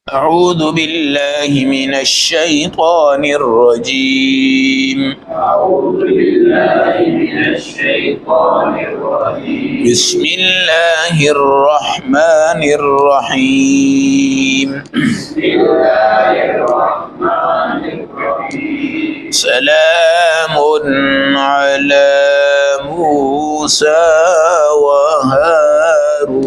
أعوذ بالله من الشيطان الرجيم. بسم الله الرحمن الرحيم. سلام على موسى وهارون.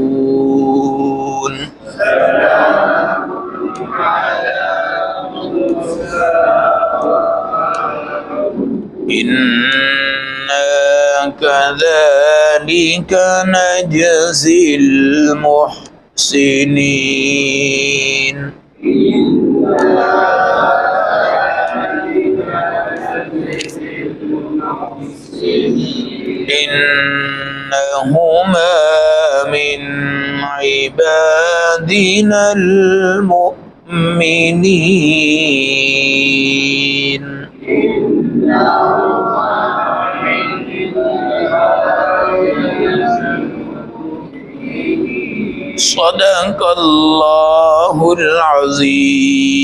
إنا كذلك نجزي المحسنين. إنهما من عبادنا المؤمنين. صدق اللہ العظیم.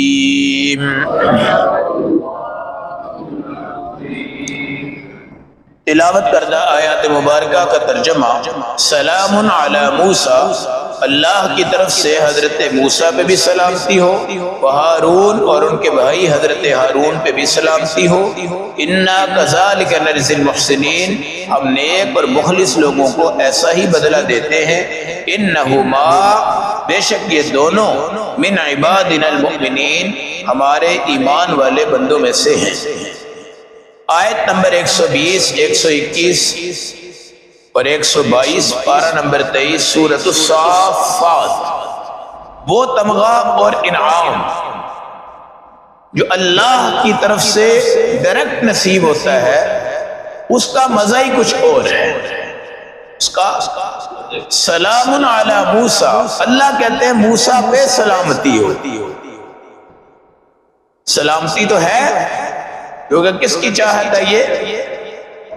تلاوت کردہ آیات مبارکہ کا ترجمہ: سلام علی موسیٰ، اللہ کی طرف سے حضرت موسیٰ پہ بھی سلامتی ہو، وہارون، اور ان کے بھائی حضرت ہارون پہ بھی سلامتی ہو. انا کذالک نجزی المحسنین، ہم نیک اور مخلص لوگوں کو ایسا ہی بدلہ دیتے ہیں. انہما، بے شک یہ دونوں، من عبادنا المؤمنین، ہمارے ایمان والے بندوں میں سے ہیں. آیت نمبر 120، 121 اور 122، پارہ نمبر 23 سورۃ الصافات. وہ تمغہ اور انعام جو اللہ کی طرف سے ڈائریکٹ نصیب ہوتا ہے، اس کا مزہ ہی کچھ اور ہے. اس کا سلام علی موسیٰ، اللہ کہتے ہیں موسیٰ پہ سلامتی ہو. سلامتی تو ہے کیونکہ کس کی چاہت ہے؟ یہ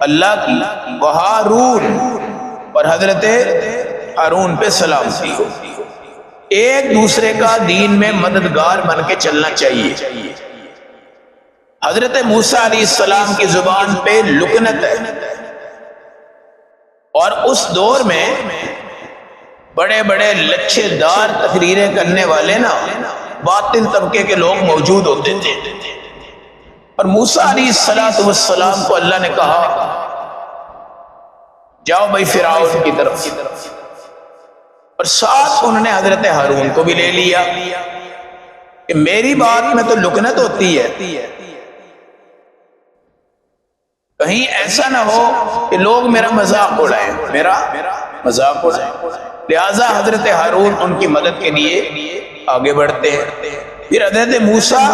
اللہ کی. وہارون، اور حضرت ہارون پہ سلامتی ہو. ایک دوسرے کا دین میں مددگار بن کے چلنا چاہیے. حضرت موسیٰ علیہ السلام کی زبان پہ لکنت ہے، اور اس دور میں بڑے بڑے لچھے دار تقریریں کرنے والے باطل طبقے کے لوگ موجود ہوتے تھے. اور موسیٰ علیہ السلام کو اللہ نے کہا جاؤ بھائی فرعون کی طرف، اور ساتھ انہوں نے حضرت ہارون کو بھی لے لیا کہ میری بات میں تو لکنت ہوتی ہے، کہیں ایسا نہ ہو کہ لوگ میرا مذاق اڑائیں، لہذا حضرت ہارون ان کی مدد کے لیے آگے بڑھتے ہیں. پھر حضرت موسیٰ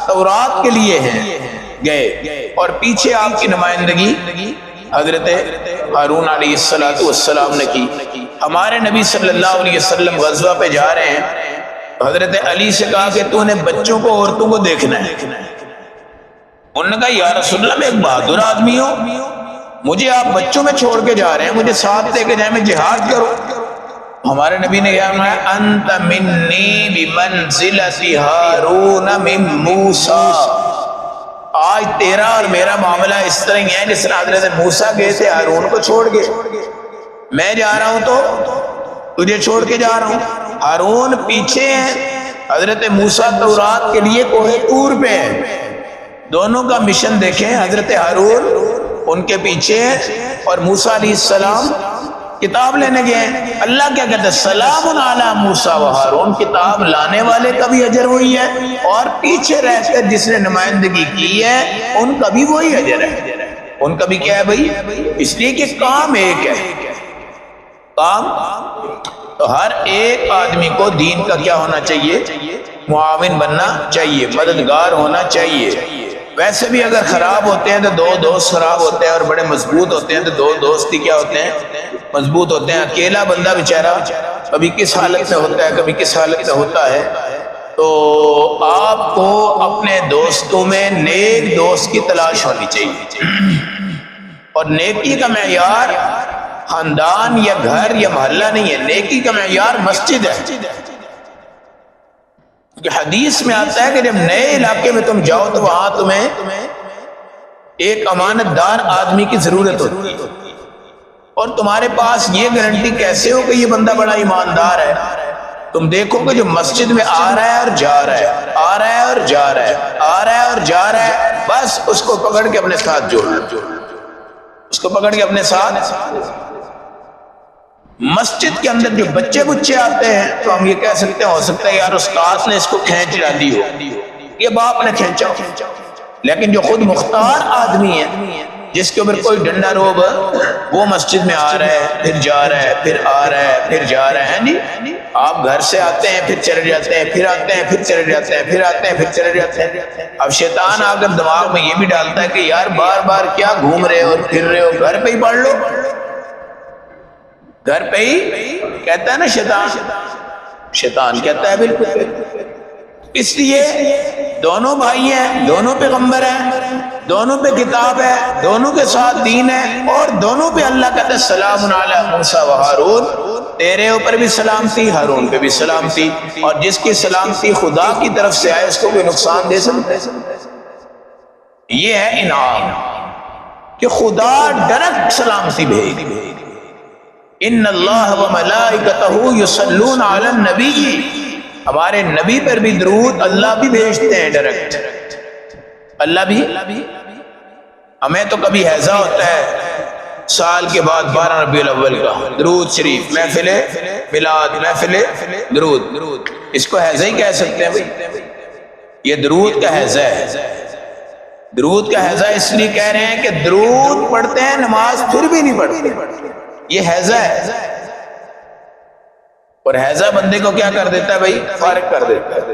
تورات کے لیے گئے، اور پیچھے آپ کی نمائندگی حضرت ہارون علیہ السلام نے کی. ہمارے نبی صلی اللہ علیہ وسلم غزوہ پہ جا رہے ہیں، حضرت علی سے کہا کہ تو نے بچوں کو، عورتوں کو دیکھنا ہے. انہوں نے کہا یا رسول اللہ میں ایک بہادر آدمی ہوں، مجھے آپ بچوں میں چھوڑ کے جا رہے ہیں، مجھے ساتھ لے کے جائیں، میں جہاد کروں. ہمارے نبی نے کہا انت منی بمنزلۃ ہارون من موسیٰ، آج تیرا اور میرا معاملہ اس طرح ہی ہے جس طرح حضرت موسیٰ گئے تھے ہارون کو چھوڑ کے. میں جا رہا ہوں تو تجھے چھوڑ کے جا رہا ہوں. ہارون پیچھے ہیں، حضرت موسیٰ تورات کے لیے کوہ طور پہ ہیں. دونوں کا مشن دیکھیں، حضرت ہارون ان کے پیچھے ہیں اور موسیٰ علیہ السلام کتاب لینے گئے. اللہ کیا کہتا ہے؟ سلام علی موسیٰ و ہارون، کتاب لانے والے کا بھی اجر وہی ہے، اور پیچھے رہ کر جس نے نمائندگی کی ہے ان کا بھی وہی اجر ہے. ان کا بھی کیا ہے بھائی؟ اس لیے کہ کام ایک ہے. کام تو ہر ایک آدمی کو دین کا کیا ہونا چاہیے؟ معاون بننا چاہیے، مددگار ہونا چاہیے. ویسے بھی اگر خراب ہوتے ہیں تو دو دوست خراب ہوتے ہیں، اور بڑے مضبوط ہوتے ہیں تو دو دوست ہی کیا ہوتے ہیں؟ مضبوط ہوتے ہیں. اکیلا بندہ بیچارہ کبھی کس حالت میں ہوتا ہے، کبھی کس حالت میں ہوتا ہے. تو آپ کو اپنے دوستوں میں نیک دوست کی تلاش ہونی چاہیے. اور نیکی کا معیار خاندان یا گھر یا محلہ نہیں ہے، نیکی کا معیار مسجد ہے. کہ حدیث میں آتا ہے کہ جب نئے علاقے میں تم جاؤ تو وہاں تمہیں ایک امانت دار آدمی کی ضرورت ہوتی ہے، اور تمہارے پاس یہ گارنٹی کیسے ہو کہ یہ بندہ بڑا ایماندار ہے؟ تم دیکھو کہ جو مسجد میں آ رہا ہے اور جا رہا ہے، آ رہا ہے اور جا رہا ہے، آ رہا ہے اور جا رہا ہے، بس اس کو پکڑ کے اپنے ساتھ جوڑ لو، اس کو پکڑ کے اپنے ساتھ. مسجد کے اندر جو بچے بچے آتے ہیں تو ہم یہ کہہ سکتے ہیں ہو سکتا ہے یار استاد نے اس کو کھینچ ڈالی ہو، یہ باپ نے کھینچا. لیکن جو خود مختار آدمی ہے، جس کے اوپر کوئی ڈنڈا روب، وہ مسجد میں آ رہا ہے، پھر جا رہا ہے، پھر آ رہا ہے، پھر جا رہا ہے. جی آپ گھر سے آتے ہیں پھر چلے جاتے ہیں، پھر آتے ہیں پھر چلے جاتے ہیں، پھر آتے ہیں پھر چلے جاتے ہیں. اب شیطان آ کر دماغ میں یہ بھی ڈالتا ہے کہ یار بار بار کیا گھوم رہے ہو اور پھر رہے ہو، گھر پہ ہی پڑھ لو، گھر پہ ہی. کہتا ہے نا شیطان کہتا ہے بالکل. اس لیے دونوں بھائی ہیں، دونوں پیغمبر ہیں، دونوں پہ کتاب ہے، دونوں کے ساتھ دین ہے، اور دونوں پہ اللہ کہتا ہے سلام علی موسیٰ و ہارون، تیرے اوپر بھی سلامتی، ہارون پہ بھی سلامتی. اور جس کی سلامتی خدا کی طرف سے آئے اس کو کوئی نقصان دے سکتا ہے؟ یہ ہے انعام کہ خدا ڈائریکٹ سلامتی بھیج. ان اللہ و ملائکتہ یصلون علی النبی، ہمارے نبی پر بھی درود اللہ بھی بھیجتے ہیں ڈائریکٹ. اللہ بھی. ہمیں تو کبھی ہیضہ ہوتا ہے سال کے بعد 12 ربیع الاول کا درود شریف، محفل میلاد، محفل درود، اس کو ہیضہ ہی کہہ سکتے ہیں بھائی. یہ درود کا ہیضہ ہے. درود کا ہیضہ اس لیے کہہ رہے ہیں کہ درود پڑھتے ہیں نماز پھر بھی نہیں پڑھتے، یہ ہیضہ ہے. اور ہیضہ بندے کو کیا کر دیتا ہے بھائی؟ فارغ کر دیتا ہے.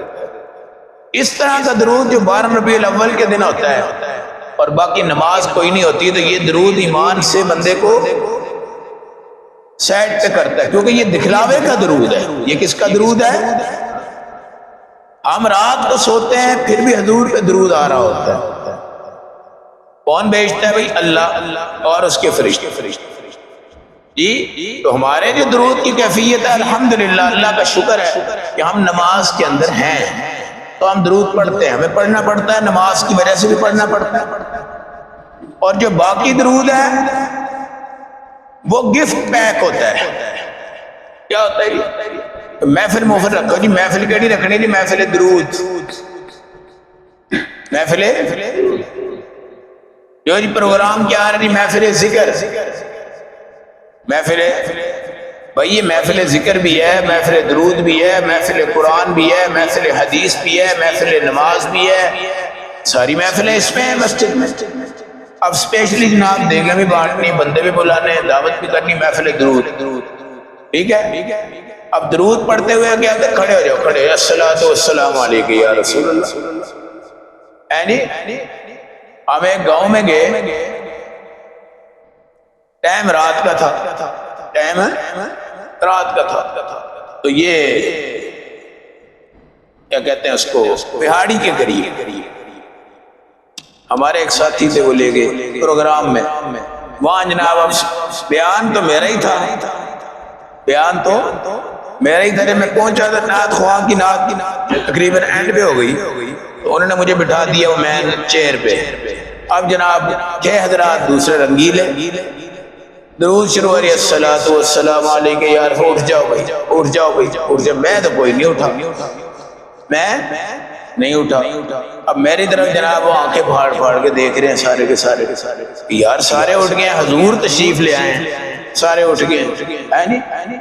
اس طرح کا درود جو 12 ربیع الاول کے دن ہوتا ہے اور باقی نماز کوئی نہیں ہوتی، تو یہ درود ایمان سے بندے کو سیٹ پہ کرتا ہے، کیونکہ یہ دکھلاوے کا درود ہے. یہ کس کا درود ہے؟ ہم رات کو سوتے ہیں پھر بھی حضور پہ درود آ رہا ہوتا ہے. کون بھیجتا ہے بھائی؟ اللہ اور اس کے فرشتے. جی تو ہمارے جو درود کی کیفیت ہے، الحمدللہ اللہ کا شکر ہے کہ ہم نماز کے اندر ہیں تو ہم درود پڑھتے ہیں. ہمیں پڑھنا پڑتا ہے، نماز کی وجہ سے بھی پڑھنا پڑتا ہے. اور جو باقی درود ہے وہ گفٹ پیک ہوتا ہے. کیا ہوتا ہے؟ محفل محفل رکھو جی. محفل کیڑی رکھنی جی؟ محفل درود. محفل جو جی پروگرام کیا آ رہا جی؟ محفل ذکر. محفل بھائی یہ محفل ذکر بھی ہے، محفل درود بھی ہے، محفل قرآن بھی ہے، محفل حدیث بھی ہے، محفل نماز بھی ہے، ساری محفلیں اس میں ہیں مسجد میں. اب اسپیشلی جناب دیگیں بھی بانٹنی، بندے بھی بلانے، دعوت بھی کرنی، محفل درود. ٹھیک ہے. اب درود پڑھتے ہوئے کیا کہ کھڑے ہو جاؤ، کھڑے الصلاۃ والسلام علیک یا رسول اللہ. ہم ایک گاؤں میں گئے، ٹائم رات کا تھا، ٹائم رات کا تھا. تو یہ کیا کہتے ہیں اس کو، پہاڑی کے قریب ہمارے ایک ساتھی تھے، وہ لے گئے پروگرام میں. وہاں جناب اب بیان تو میرا ہی تھا، بیان تو میرا ہی تھا. میں پہنچا تھا نعت خواہ کی نعت تقریباً اینڈ پہ ہو گئی، تو انہوں نے مجھے بٹھا دیا وہ مین چیئر پہ. اب جناب 6 حضرات دوسرے رنگیلے درود شروع ہو رہی ہے، الصلاۃ والسلام علیک یا رسول. اٹھ جاؤ بھائی، اٹھ جاؤ بھائی، اٹھ جاؤ. میں تو کوئی نہیں اٹھا، میں نہیں اٹھا. اب میری طرف جناب وہ آنکھیں پھاڑ پھاڑ کے دیکھ رہے ہیں سارے کے سارے یار سارے اٹھ گئے، حضور تشریف لے آئے ہیں، سارے اٹھ گئے ہے نہیں.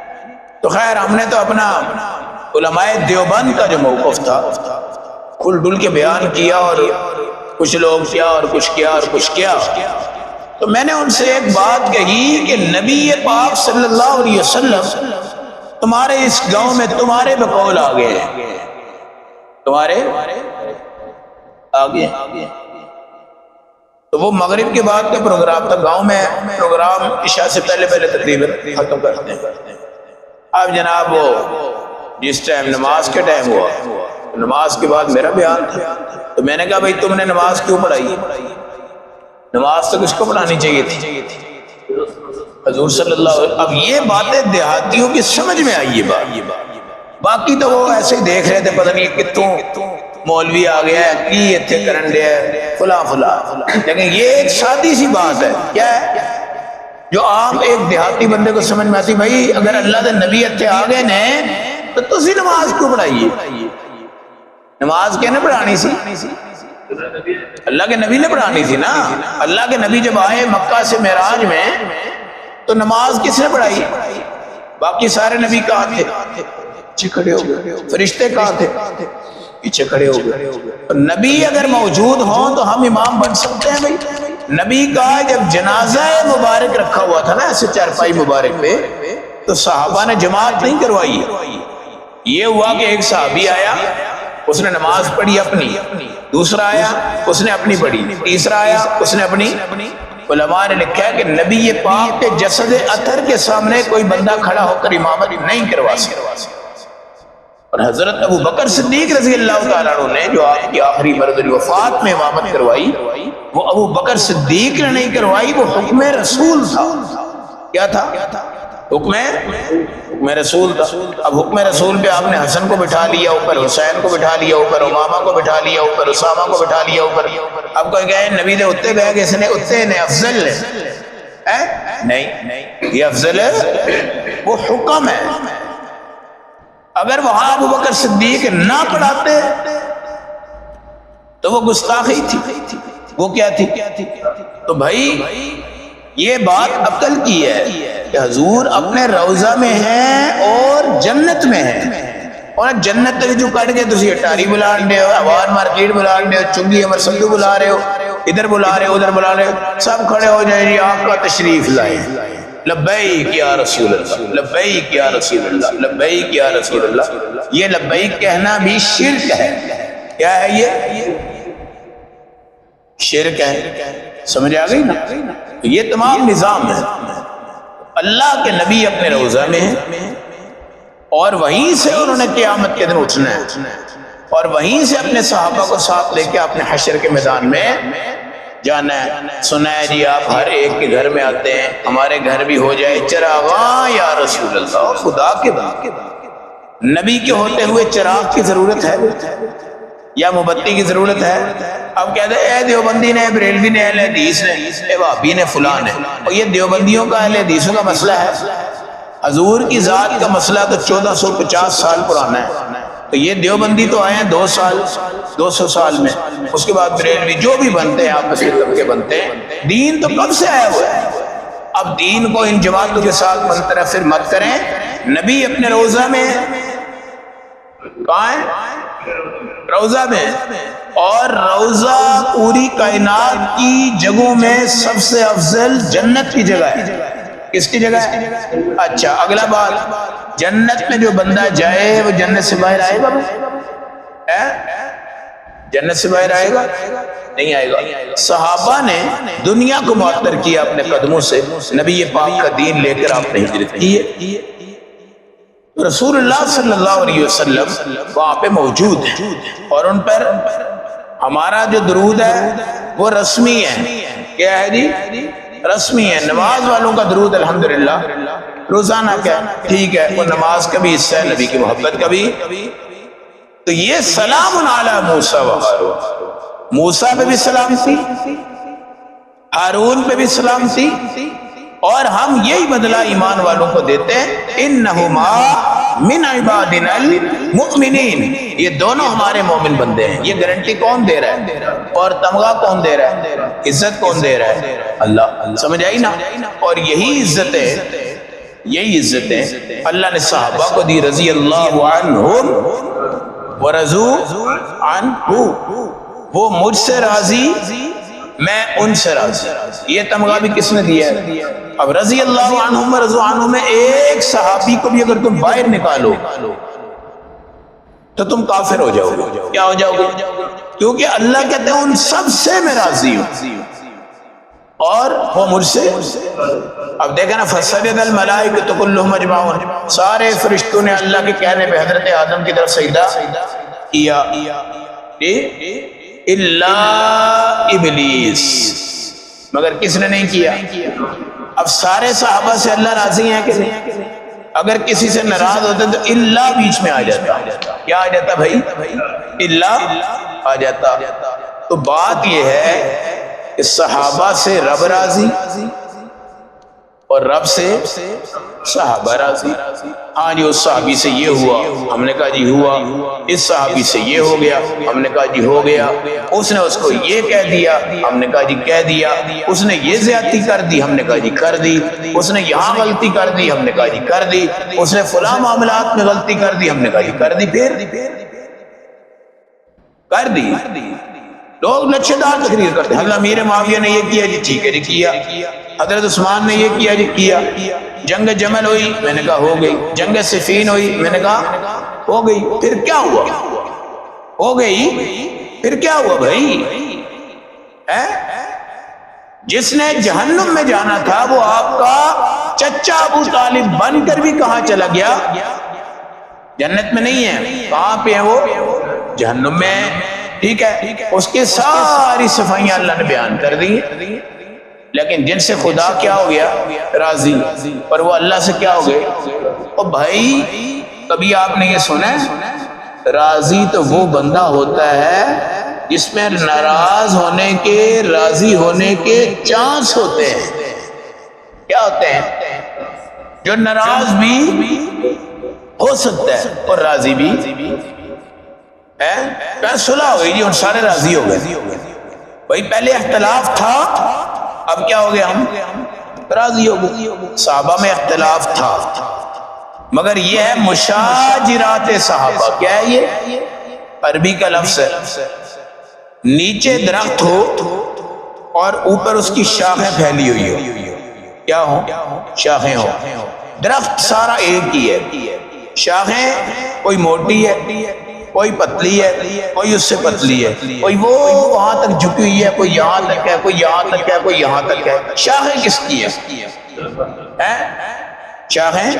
تو خیر ہم نے تو اپنا علماء دیوبند کا جو موقف تھا کھل ڈل کے بیان کیا، اور کچھ لوگ کیا اور کچھ کیا اور کچھ کیا. تو میں نے ان سے ایک بات کہی کہ نبی پاک صلی اللہ علیہ وسلم تمہارے اس گاؤں میں تمہارے بقول آگے ہیں، تمہارے آگے. تو وہ مغرب کے بعد کا پروگرام تھا، گاؤں میں پروگرام عشاء سے پہلے پہلے تقریباً ختم کرتے ہیں. اب جناب وہ جس ٹائم نماز کے ٹائم ہوا، نماز کے بعد میرا بیان تھا. تو میں نے کہا بھائی تم نے نماز کیوں پڑھائی؟ نماز تو کس کو پڑھانی چاہیے تھی؟ حضور صلی اللہ علیہ وسلم۔ اب یہ باتیں دیہاتیوں کی سمجھ میں آئی، یہ بات، باقی تو وہ ایسے ہی دیکھ رہے تھے، پتہ نہیں کتوں مولوی آ گیا ہے کی اتنے کرن دیا ہے فلاں فلاں، لیکن یہ ایک سادی سی بات ہے، کیا ہے جو عام ایک دیہاتی بندے کو سمجھ میں آتی، بھائی اگر اللہ کے نبی اتنے آ گئے نے تو تسی نماز کیوں پڑھائیے؟ نماز کیا نے پڑھانی سی؟ اللہ کے نبی نے پڑھانی تھی نا۔ اللہ کے نبی جب آئے مکہ سے معراج میں تو نماز کس نے پڑھائی؟ باقی سارے نبی کہاں تھے؟ پیچھے کھڑے ہو گئے۔ فرشتے کہاں تھے؟ پیچھے کھڑے ہو گئے۔ نبی اگر موجود ہوں تو ہم امام بن سکتے ہیں؟ بھائی نبی کا جب جنازہ مبارک رکھا ہوا تھا نا ایسے چارپائی مبارک پہ، تو صحابہ نے جماعت نہیں کروائی۔ یہ ہوا کہ ایک صحابی آیا، اس نے نماز پڑھی اپنی، دوسرا آیا اس نے اپنی پڑھی، تیسرا آیا اس نے اپنی۔ علماء نے لکھا ہے کہ نبی پاک کے جسد اطہر کے سامنے کوئی بندہ کھڑا ہو کر امامت نہیں کروا سکتا۔ اور حضرت ابو بکر صدیق رضی اللہ تعالیٰ عنہ نے جو آپ کی آخری مرض وفات میں امامت کروائی، وہ ابو بکر صدیق نے نہیں کروائی، وہ حکم رسول تھا۔ کیا تھا؟ حکم رسول تھا۔ اب حکم رسول پہ آپ نے حسن کو بٹھا لیا اوپر، حسین کو بٹھا لیا اوپر، امامہ کو بٹھا لیا اوپر، اسامہ کو بٹھا لیا اوپر۔ اب کوئی کہے نبی دے اتے گئے کہ اس نے اتے نے افضل ہے، نہیں، یہ افضل ہے، وہ حکم ہے۔ اگر وہاں ابو بکر صدیق نہ پڑھاتے تو وہ گستاخی تھی، وہ کیا تھی؟ تو بھائی یہ بات عقل کی ہے کہ حضور اپنے روضہ میں ہیں اور جنت میں ہیں، اور جنت جو کٹ کے تسی اٹاری بلا رہے ہو، اوار مارکیٹ بلا رہے ہو، چنگی امر سندو بلا رہے ہو، ادھر بلا رہے ہو ادھر بلا رہے ہو، سب کھڑے ہو جائیں جی آپ کا تشریف لائیں، لبیک یا رسول اللہ، لبیک یا رسول اللہ، لبیک یا رسول اللہ۔ یہ لبیک کہنا بھی شرک ہے۔ کیا ہے یہ؟ شرک ہے۔ سمجھ آ گئی نا؟ یہ تمام نظام ہے۔ اللہ کے نبی اپنے روضہ میں ہیں اور وہیں سے انہوں نے قیامت کے دن اٹھنا ہے، اور وہیں سے اپنے صحابہ کو ساتھ لے کے اپنے حشر کے میدان میں جانا ہے۔ سنا ہے جی آپ ہر ایک کے گھر میں آتے ہیں، ہمارے گھر بھی ہو جائے چراغاں یا رسول اللہ۔ خدا کے نبی کے ہوتے ہوئے چراغ کی ضرورت ہے یا مومبتی کی ضرورت ہے؟ اب کہتے ہیں اے دیوبندی نے، بریلوی نے، اہل حدیث نے، اے وہابی نے، فلان ہے، اور یہ دیوبندیوں کا اہل حدیثوں کا مسئلہ ہے۔ حضور کی ذات کا مسئلہ تو 1450 سال پرانا ہے، تو یہ دیوبندی تو آئے ہیں 200 سال میں، اس کے بعد بریلوی جو بھی بنتے ہیں آپس میں طبقے بنتے ہیں، دین تو کب سے آیا ہوا ہے۔ اب دین کو ان جماعتوں کے ساتھ منترفر مت کریں۔ نبی اپنے روضہ میں کہاں ہے؟ روضہ میں، اور روضہ پوری کائنات کی جگہوں میں سب سے افضل جنت کی جگہ ہے۔ کس کی جگہ ہے؟ اچھا اگلا بات، جنت میں جو بندہ جائے وہ جنت سے باہر آئے گا؟ جنت سے باہر آئے گا؟ نہیں آئے گا۔ صحابہ نے دنیا کو معطر کیا اپنے قدموں سے، نبی پاک کا دین لے کر آپ نے ہجرت کی ہے۔ رسول اللہ صلی اللہ علیہ وسلم وہاں پہ موجود ہیں، اور ان پر ہمارا جو درود ہے وہ رسمی ہے۔ کیا ہے جی؟ رسمی ہے۔ نماز والوں کا درود الحمدللہ روزانہ کیا ٹھیک ہے، وہ نماز کا بھی حصہ ہے، نبی کی محبت کا بھی۔ تو یہ سلام علی موسیٰ و ہارون، موسیٰ پہ بھی سلام تھی، ہارون پہ بھی سلام تھی، اور ہم یہی بدلہ ایمان والوں کو دیتے ہیں، انہما من عبادنا المؤمنین، یہ دونوں ہمارے مومن بندے ہیں۔ یہ گارنٹی کون دے رہا ہے اور تمغہ کون دے رہا ہے؟ عزت کون دے رہا ہے؟ اللہ۔ سمجھ آئی نا؟ اور یہی عزتیں اللہ نے صحابہ کو دی، رضی اللہ عنہم ورضوا عنہ، وہ مجھ سے راضی میں ان سے راضی۔ یہ تمغہ بھی کس نے دیا ہے؟ اب رضی اللہ عنہم ورضوا عنہ میں ایک صحابی کو بھی اگر تم باہر نکالو تو تم کافر ہو جاؤ گے۔ کیا ہو جاؤ گے؟ کیونکہ اللہ کہتے ہیں ان سب سے میں راضی ہوں اور وہ مجھ سے۔ اب دیکھیں نا، فسجد الملائکۃ کلھم اجمعون، سارے فرشتوں نے اللہ کے کہنے پہ حضرت آدم کی طرف سجدہ کیا، الا ابلیس، مگر کس نے نہیں کیا؟ اب سارے صحابہ سے اللہ راضی ہیں کہ نہیں؟ اگر کسی سے ناراض ہوتے تو اللہ بیچ میں آ جاتا. کیا آ جاتا بھائی؟ اللہ آ جاتا. تو بات یہ ہے کہ صحابہ سے رب راضی اور رب سے صحابہ راضی. ہاں جی اس صحابی سے یہ ہوا، ہم نے کہا جی ہوا. اس صحابی سے یہ ہو گیا، ہم نے کہا جی ہو گیا. اس نے اس کو یہ کہہ دیا، ہم نے کہا جی کہہ دیا. اس نے یہ زیادتی کر دی، ہم نے کہا جی کر دی. اس نے یہاں غلطی کر دی، ہم نے کہا جی کر دی. اس نے فلاں معاملات میں غلطی کر دی، ہم نے کہا جی کر دی. پھر کر دی. لوگ نچھے دار تقریر کرتے ہیں، حضرت امیر معاویہ نے یہ کیا جی ٹھیک ہے جی کیا. حضرت عثمان نے یہ کیا جی کیا. جنگ جمل ہوئی، میں نے کہا ہو گئی. جنگ صفین ہوئی، میں نے کہا ہو گئی. پھر کیا ہوا؟ ہو گئی. پھر کیا ہوا بھائی؟ جس نے جہنم میں جانا تھا وہ آپ کا چچا ابو طالب بن کر بھی کہاں چلا گیا؟ جنت میں نہیں ہے. کہاں پہ ہے وہ؟ جہنم میں. ٹھیک ہے، اس کے ساری صفائیاں اللہ نے بیان کر دی. لیکن جن سے خدا کیا ہو گیا؟ راضی. اور وہ اللہ سے کیا ہو گئے؟ او بھائی کبھی آپ نے یہ سنا ہے راضی تو وہ بندہ ہوتا ہے جس میں ناراض ہونے کے، راضی ہونے کے چانس ہوتے ہیں. کیا ہوتے ہیں؟ جو ناراض بھی ہو سکتا ہے اور راضی بھی. صلح ہوئی جی، ان سارے راضی ہو گئے. بھائی پہلے اختلاف تھا، اب کیا ہو گیا؟ ہم راضی ہو گئے. صحابہ میں اختلاف تھا مگر یہ ہے مشاجرات صحابہ. کیا ہے یہ؟ عربی کا لفظ ہے. نیچے درخت ہو اور اوپر اس کی شاخیں پھیلی ہوئی ہو. کیا ہو؟ شاخیں ہو. درخت سارا ایک ہی ہے. شاخیں کوئی موٹی ہے، کوئی پتلی ہے، کوئی اس سے پتلی ہے، کوئی وہ وہاں تک جھکی ہوئی ہے، کوئی یہاں تک ہے، کوئی یہاں تک ہے، کوئی یہاں تک ہے. شاخیں کس کی ہے؟ شاخیں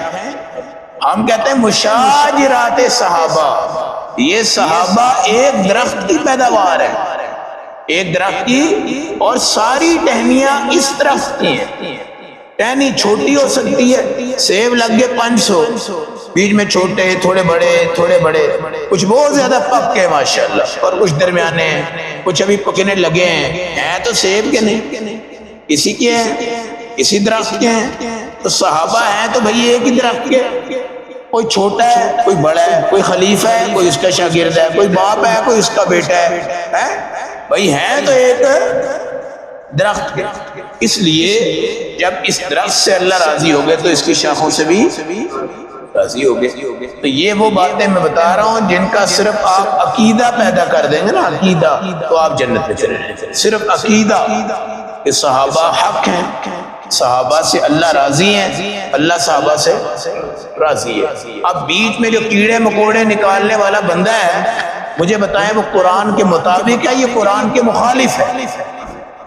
ہم کہتے ہیں مشاجرات صحابہ. یہ صحابہ ایک درخت کی پیداوار ہے، ایک درخت کی، اور ساری ٹہنیاں اس درخت کی ہیں. ٹہنی چھوٹی ہو سکتی ہے، سیب لگ گئے 500، بیچ میں چھوٹے، تھوڑے بڑے، تھوڑے بڑے، کچھ بہت زیادہ پک کے ماشاءاللہ، اور کچھ درمیانے ہیں، کچھ ابھی پکنے لگے ہیں تو سیب کے نہیں، اسی کے ہیں، اسی درخت کے ہیں. تو صحابہ ہیں تو بھئی ایک ہی درخت کے. کوئی چھوٹا ہے، کوئی بڑا ہے، کوئی خلیفہ ہے، کوئی اس کا شاگرد ہے، کوئی باپ ہے، کوئی اس کا بیٹا ہے. بھئی ہیں تو ایک درخت کے. اس لیے جب اس درخت سے اللہ راضی ہو گئے تو اس کی شاخوں سے بھی راضی ہو گئے. تو یہ وہ باتیں میں بتا رہا ہوں جن کا صرف آپ عقیدہ پیدا کر دیں گے نا، عقیدہ، تو آپ جنت میں چلے جائیں. صرف عقیدہ کہ صحابہ حق ہیں، صحابہ سے اللہ راضی ہیں، اللہ صحابہ سے راضی ہے. اب بیچ میں جو کیڑے مکوڑے نکالنے والا بندہ ہے، مجھے بتائیں وہ قرآن کے مطابق ہے، یہ قرآن کے مخالف ہے.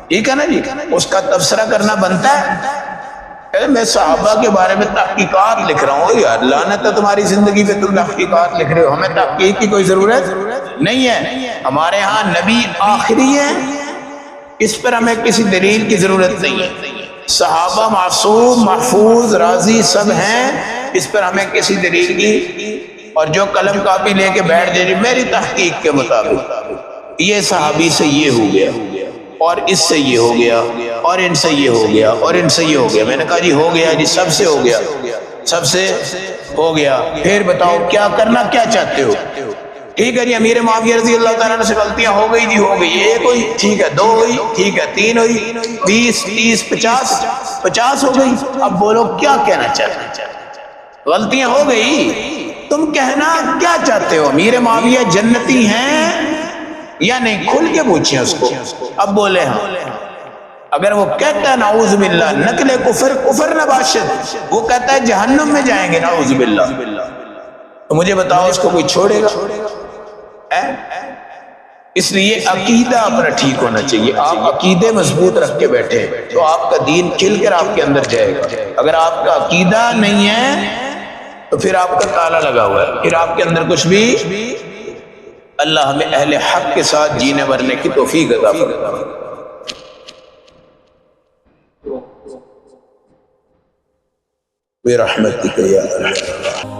ٹھیک ہے نا جی؟ اس کا تبصرہ کرنا بنتا ہے. میں صحابہ کے بارے میں تحقیقات لکھ رہا ہوں. یار لعنت ہے تمہاری زندگی پہ، تم تحقیقات لکھ رہے ہو. ہمیں تحقیق کی کوئی ضرورت نہیں ہے. ہمارے ہاں نبی آخری ہے، اس پر ہمیں کسی دلیل کی ضرورت نہیں ہے. صحابہ معصوم، محفوظ، راضی سب ہیں، اس پر ہمیں کسی دلیل کی. اور جو قلم کاپی لے کے بیٹھ جائے میری تحقیق کے مطابق یہ صحابی سے یہ ہو گیا، اور اس سے یہ ہو گیا، اور ان سے یہ ہو گیا، اور ان سے یہ ہو گیا. میں نے کہا جی ہو گیا جی، سب سے ہو گیا، سب سے ہو گیا. پھر بتاؤ کیا کرنا، کیا چاہتے ہو؟ ٹھیک ہے جی امیر معاویہ رضی اللہ تعالیٰ عنہ سے غلطیاں ہو گئی جی، ہو گئی. ایک ہوئی ٹھیک ہے، 2 ہوئی ٹھیک ہے، 3 ہوئی، 20، 30، 50 ہو گئی. اب بولو کیا کہنا چاہتے؟ غلطیاں ہو گئی، تم کہنا کیا چاہتے ہو؟ امیر معاویہ جنتی ہیں یا نہیں؟ کھل کے پوچھیں اس کو. اب بولے ہاں. اگر وہ کہتا ہے نعوذ باللہ نقل کفر نباشد، وہ کہتا ہے جہنم میں جائیں گے نعوذ باللہ، تو مجھے بتاؤ اس کو کوئی چھوڑے گا؟ اس لیے عقیدہ اپنا ٹھیک ہونا چاہیے. آپ عقیدے مضبوط رکھ کے بیٹھے تو آپ کا دین کھل کر آپ کے اندر جائے گا. اگر آپ کا عقیدہ نہیں ہے تو پھر آپ کا تالا لگا ہوا ہے، پھر آپ کے اندر کچھ بھی. اللہ ہمیں اہل حق کے ساتھ جینے مرنے کی توفیق عطا فرمائے. برحمتک یا ارحم الراحمین۔